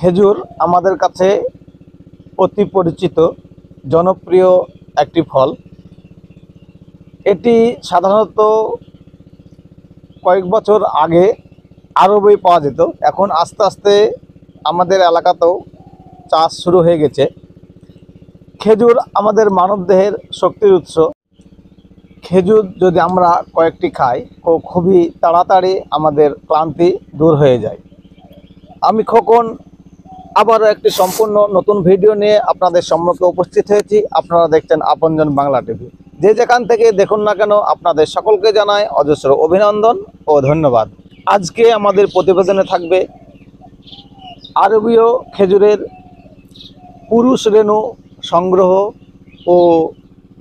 খেজুর আমাদের কাছে অতি পরিচিত জনপ্রিয় একটি ফল। এটি সাধারণত কয়েক বছর আগে আরবেই পাওয়া যেত, এখন আস্তে আস্তে আমাদের এলাকাতেও চাষ শুরু হয়ে গেছে। খেজুর আমাদের মানবদেহের শক্তির উৎস। খেজুর যদি আমরা কয়েকটি খাই তো খুবই তাড়াতাড়ি আমাদের ক্লান্তি দূর হয়ে যায়। আমি খোকন আবারও একটি সম্পূর্ণ নতুন ভিডিও নিয়ে আপনাদের সম্মুখে উপস্থিত হয়েছি। আপনারা দেখছেন আপনজন বাংলা টিভি। যে যেখান থেকে দেখুন না কেন আপনাদের সকলকে জানাই অজস্র অভিনন্দন ও ধন্যবাদ। আজকে আমাদের প্রতিবেদনে থাকবে আরবীয় খেজুরের পুরুষ রেণু সংগ্রহ ও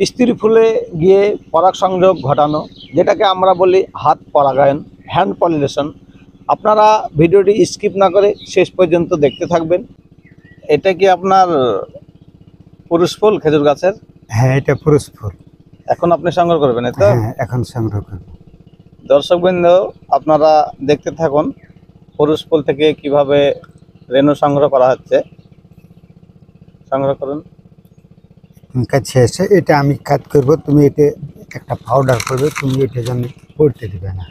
স্ত্রী ফুলে গিয়ে পরাগ সংযোগ ঘটানো, যেটাকে আমরা বলি হাত পরাগায়ন, হ্যান্ড পলিনেশন। আপনারা ভিডিওটি স্কিপ না করে শেষ পর্যন্ত দেখতে থাকবেন। এটা কি আপনার পুরুষ ফুল খেজুর গাছের? হ্যাঁ, এটা পুরুষ ফুল। এখন আপনি সংগ্রহ করবেন? তো হ্যাঁ, এখন সংগ্রহ করব। দর্শকবৃন্দ, আপনারা দেখতে থাকুন পুরুষ ফুল থেকে কিভাবে রেণু সংগ্রহ করা হচ্ছে। সংগ্রহ করুন। তুমি কাছে এসে এটা আমি কাজ করব, তুমি এটা একটা পাউডার করবে, তুমি এটা জন্য পড়তে দিবে না।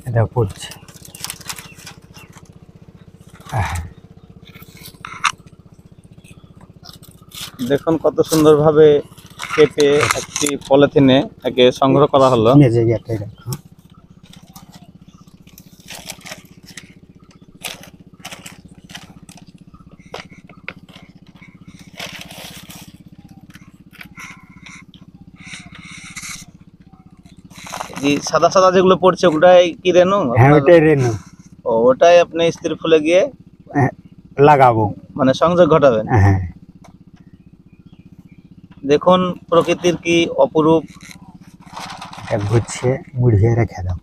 এটা পড়ছে। দেখুন কত সুন্দরভাবে কেটে একটি পলিথিনে একে সংগ্রহ করা হলো। জায়গাটায় রাখো। এই সাদা সাদা যেগুলো পড়ছে ওটাই কি রেণু? হ্যাঁ, ওটাই রেণু। ওটাই আপনি স্ত্রী ফুলে গিয়ে লাগাবো, মানে সংযোগ ঘটাবেন। হ্যাঁ। দেখুন প্রকৃতির কি অপরূপ। এটা গুছিয়ে মুড়িয়ে রেখে দাও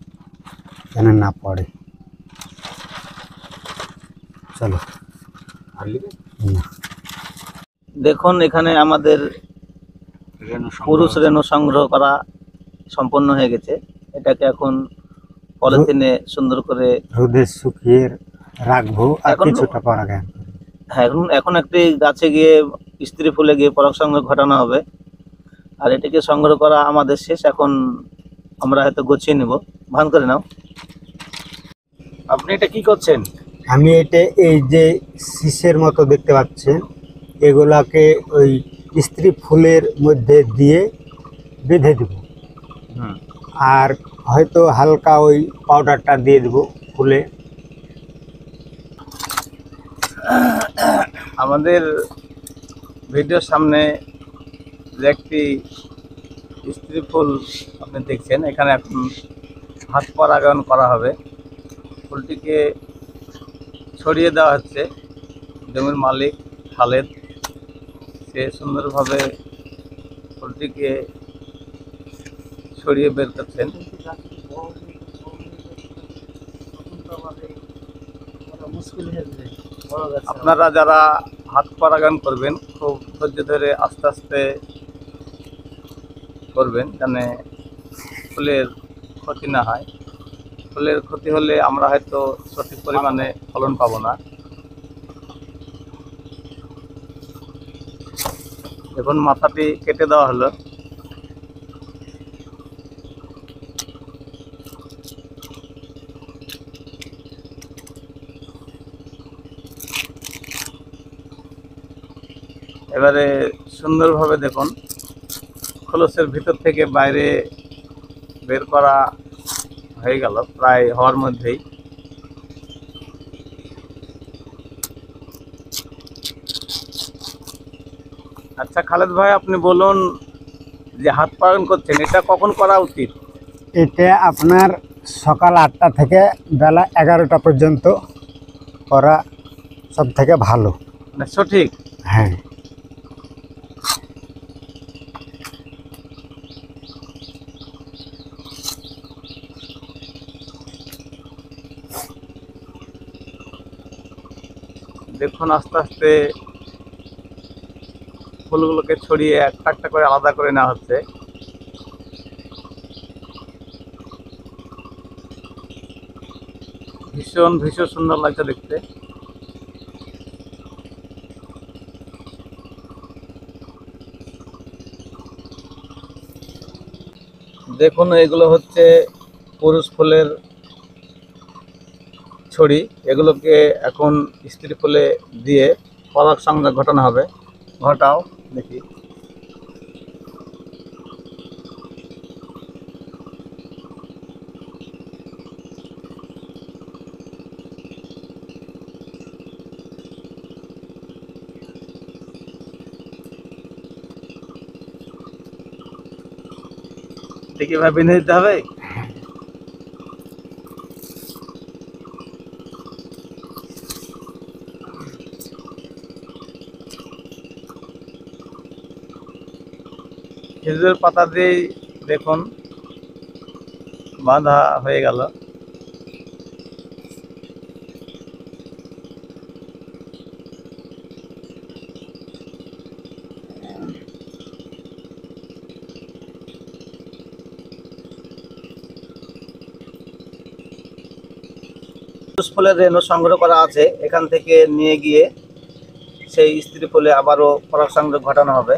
যেন না পড়ে। চলো। না। দেখুন এখানে আমাদের পুরুষ রেণু সংগ্রহ করা সম্পন্ন হয়ে গেছে। এটাকে এখন পলিথিনে সুন্দর করে রোদে শুকিয়ে রাখবো আর এখন কিছুটা পরাগায়ন করবো। হ্যাঁ, এখন একটি গাছে গিয়ে স্ত্রী ফুলে গিয়ে পরাগ সংযোগ ঘটানো হবে। আর এটাকে সংগ্রহ করা আমাদের শেষ। এখন আমরা হয়তো গুছিয়ে নেব। ভান করে নাও। আপনি এটা কি করছেন? আমি এটা এই যে শীষের মতো দেখতে পাচ্ছেন, এগুলাকে ওই স্ত্রী ফুলের মধ্যে দিয়ে বেঁধে দেব। আর হয়তো হালকা ওই পাউডারটা দিয়ে দেব ফুলে। আমাদের ভিডিওর সামনে যে একটি স্ত্রী ফুল আপনি দেখছেন, এখানে এখন হাত পরাগায়ন করা হবে। ফুলটিকে ছড়িয়ে দেওয়া হচ্ছে। জমির মালিক খালেদ, সে সুন্দরভাবে ফুলটিকে ছড়িয়ে বের করছেন। আপনারা যারা হাত পরাগায়ন করবেন খুব ধৈর্য ধরে আস্তে আস্তে করবেন, যেন ফুলের ক্ষতি না হয়। ফুলের ক্ষতি হলে আমরা হয়তো সঠিক পরিমাণে ফলন পাবো না। এখন মাথাটি কেটে দেওয়া হলো। এবারে সুন্দরভাবে দেখুন খোলসের ভিতর থেকে বাইরে বের করা হয়ে গেল, প্রায় হওয়ার মধ্যেই। আচ্ছা খালেদ ভাই, আপনি বলুন যে হাত পরাগায়ন করছেন, এটা কখন করা উচিত? এটা আপনার সকাল 8টা থেকে বেলা 11টা পর্যন্ত করা সব থেকে ভালো, মানে সঠিক। হ্যাঁ। দেখুন আস্তে আস্তে ফুলগুলোকে ছড়িয়ে একটা একটা করে আলাদা করে নেওয়া হচ্ছে। ভীষণ ভীষণ সুন্দর লাগছে দেখতে। দেখুন এগুলো হচ্ছে পুরুষ ফুলের ছড়ি, এগুলোকে এখন স্ত্রী ফুলে দিয়ে পরাগ সংযোগ ঘটানো হবে। ঘটাও দেখি। দেখি ভাই বেঁধে দিতে হবে। খেজুরের পাতা দিয়ে দেখুন বাঁধা হয়ে গেল। পুরুষ ফুলের রেণু সংগ্রহ করা আছে, এখান থেকে নিয়ে গিয়ে সেই স্ত্রী ফুলে আবারও পরাগ সংযোগ ঘটানো হবে।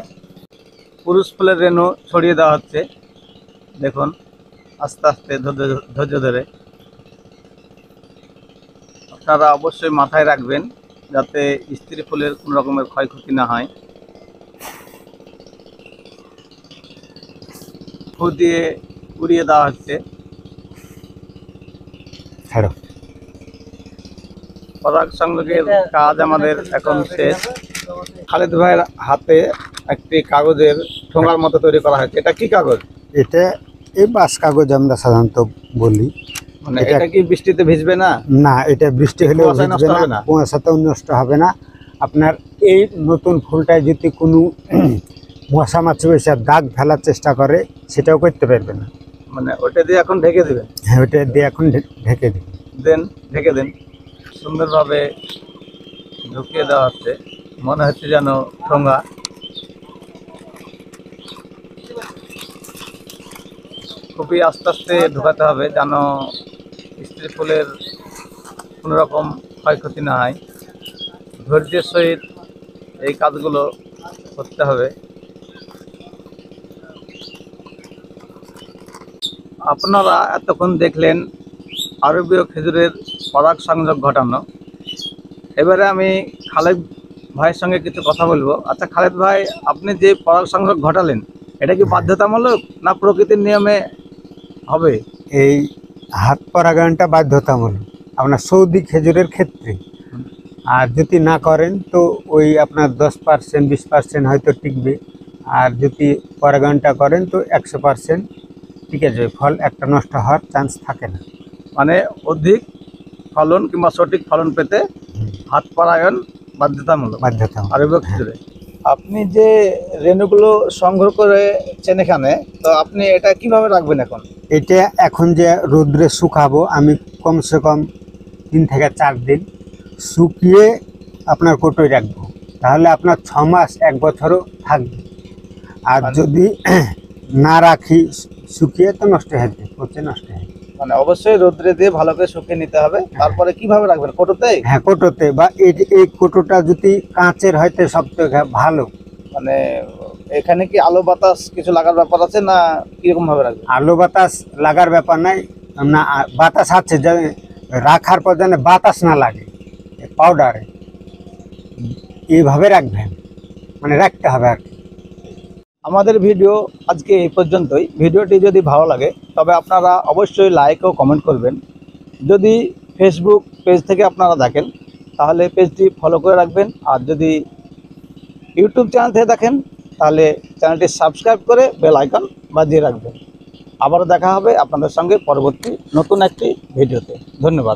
পুরুষ ফুলের রেণু ছড়িয়ে দেওয়া হচ্ছে, দেখুন আস্তে আস্তে ধৈর্য ধরে। আপনারা অবশ্যই মাথায় রাখবেন যাতে স্ত্রী ফুলের কোনো রকমের ক্ষয়ক্ষতি না হয়। ফু দিয়ে উড়িয়ে দেওয়া হচ্ছে। পরাগ সংযোগের কাজ আমাদের এখন শেষ। খালেদ ভাইয়ের হাতে একটি কাগজের ঠোঙার মতো তৈরি করা হয়েছে। এটা কি কাগজ? এটা এই বাঁশ কাগজ আমরা সাধারণত বলি। মানে এটা কি বৃষ্টিতে ভিজবে না? না, এটা বৃষ্টি হলেও ভিজবে না, কুয়াশাতেও নষ্ট হবে না। আপনার এই নতুন ফুলটায় যদি কোনো মশা মাছি বসে দাগ ফেলার চেষ্টা করে সেটাও করতে পারবে না। মানে ওটা দিয়ে এখন ঢেকে দেবেন? হ্যাঁ, ওটা দিয়ে এখন ঢেকে দেন, ঢেকে দেন। সুন্দরভাবে ঢুকিয়ে দেওয়া হচ্ছে, মনে হচ্ছে যেন ঠোঙা। খুবই আস্তে আস্তে ঢোকাতে হবে যেন স্ত্রী ফুলের কোনো রকম ক্ষয়ক্ষতি না হয়। ধৈর্যের সহিত এই কাজগুলো করতে হবে। আপনারা এতক্ষণ দেখলেন আরবীয় খেজুরের পরাগ সংযোগ ঘটানো। এবারে আমি খালেদ ভাইয়ের সঙ্গে কিছু কথা বলবো। আচ্ছা খালেদ ভাই, আপনি যে পরাগ সংযোগ ঘটালেন এটা কি বাধ্যতামূলক না প্রকৃতির নিয়মে হবে? এই হাত পরাগায়নটা বাধ্যতামূলক আপনার সৌদি খেজুরের ক্ষেত্রে। আর যদি না করেন তো ওই আপনার 10% 20% হয়তো টিকবে। আর যদি পরাগায়নটা করেন তো 100% টিকে যাবে, ফল একটা নষ্ট হওয়ার চান্স থাকে না। মানে অধিক ফলন কিংবা সঠিক ফলন পেতে হাত পরাগায়ন বাধ্যতামূলক আরবীয় খেজুরে। আপনি যে রেণুগুলো সংগ্রহ করেছেন এখানে, তো আপনি এটা কিভাবে রাখবেন এখন? এটা এখন যে রোদ্রে শুকাবো আমি কমসে কম 3 থেকে 4 দিন শুকিয়ে আপনার কোটোয় রাখবো, তাহলে আপনার 6 মাস 1 বছরও থাকবে। আর যদি না রাখি শুকিয়ে তো নষ্ট হয়ে যাবে, পচে নষ্ট হয়ে যাবে। মানে অবশ্যই রোদ্রে দিয়ে ভালো করে শুকিয়ে নিতে হবে। তারপরে কিভাবে রাখবেন? কোটোতে? হ্যাঁ, কোটোতে। বা এই কোটোটা যদি কাঁচের হয়তো সবথেকে ভালো। মানে এখানে কি আলো বাতাস কিছু লাগার ব্যাপার আছে না কিরকম ভাবে রাখবেন? আলো বাতাস লাগার ব্যাপার নাই, না বাতাস আছে যে রাখার পর যেন বাতাস না লাগে পাউডারে, এইভাবে রাখবেন, মানে রাখতে হবে আর কি। আমাদের ভিডিও আজকে এই পর্যন্তই। ভিডিওটি যদি ভালো লাগে তবে আপনারা অবশ্যই লাইক ও কমেন্ট করবেন। যদি ফেসবুক পেজ থেকে আপনারা দেখেন তাহলে পেজটি ফলো করে রাখবেন। আর যদি ইউটিউব চ্যানেল থেকে দেখেন তাহলে চ্যানেলটি সাবস্ক্রাইব করে বেল আইকন বাজিয়ে রাখবেন। আবারও দেখা হবে আপনাদের সঙ্গে পরবর্তী নতুন একটি ভিডিওতে। ধন্যবাদ।